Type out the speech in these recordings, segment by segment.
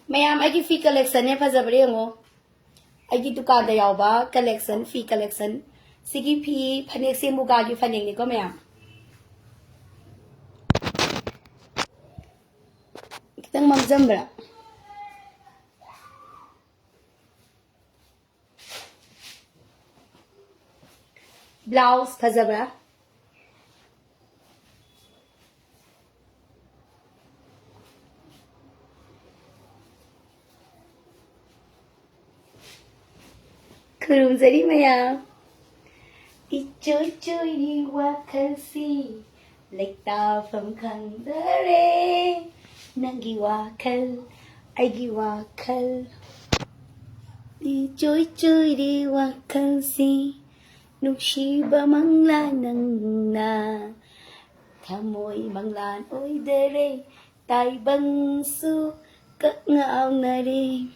Mayam, I give fee collection ne fazabri ngo. I give Dukan da yauba collection fee collection. Sigi fee panek se muga gi fanek ni ko mayam. Kitang mamzambra. Blouse fazabra. Kurumzari mayam. Ichoy choy di wakalsi. Lekta from kandare. Nangi wakal. Aigi wakal. Ichoy choy di wakalsi. Nungsiba manglanang na. Kamoy manglan oy dere. Tay bangsu. Kakngaaw na rin.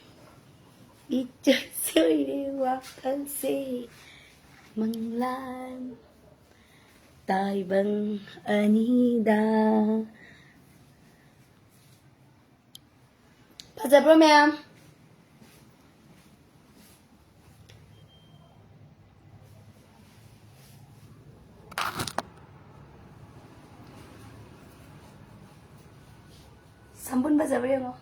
Ichoy choy di wakalsi. Manglan tay bang anida. Fazabro ma'am. Sambun fazabro mo.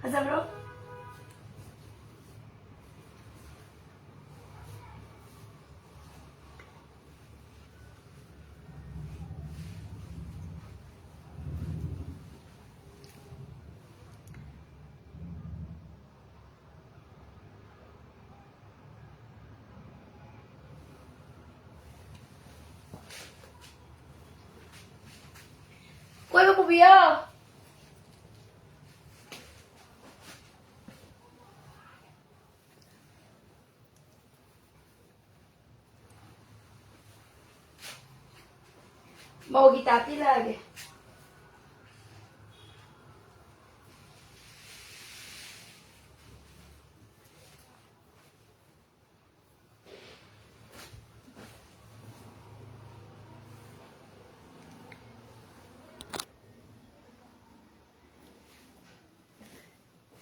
Fazabro. Koi ba pubiyo? Mau gitati lagi.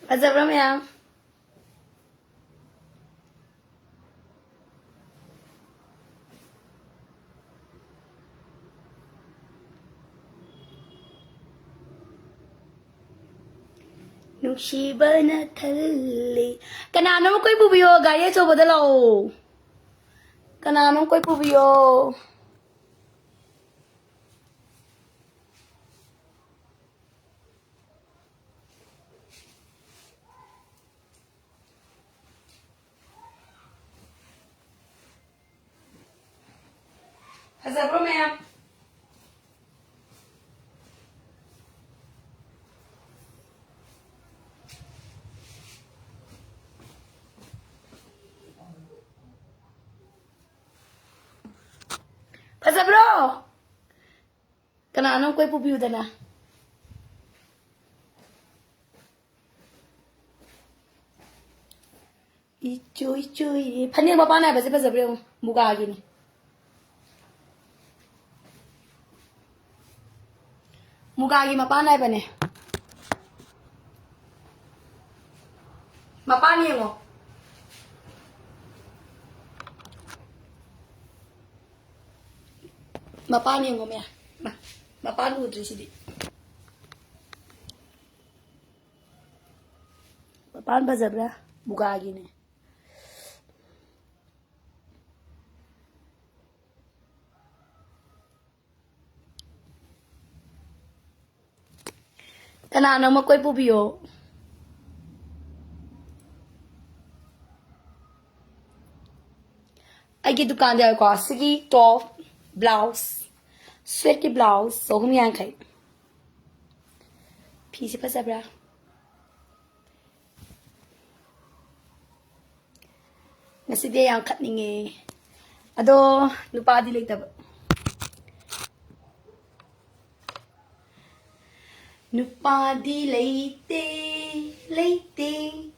Fazabro ma'am. Nungsiba na tali. Kanano mo ko'y pubiyo, gaya so badalaw. Kanano ko'y pubiyo. Fazabro ma'am. Fazabro. Kanano ko'y pubiyo na. Ichoy. Panik mapana ba si Fazabro muga gini. Mukha mapana ba ne? Mapani mo? Mapani mo maya? Mapano mo sidi? Mapan ba zabra? Mukha gini. Kanano mo ko'y pubiyo? Ay Dukan da ko sige top blouse sweat ki blouse so hum yan kay pisi pa sabra naside yang kat ningi ado lupa di like tab lupa di leite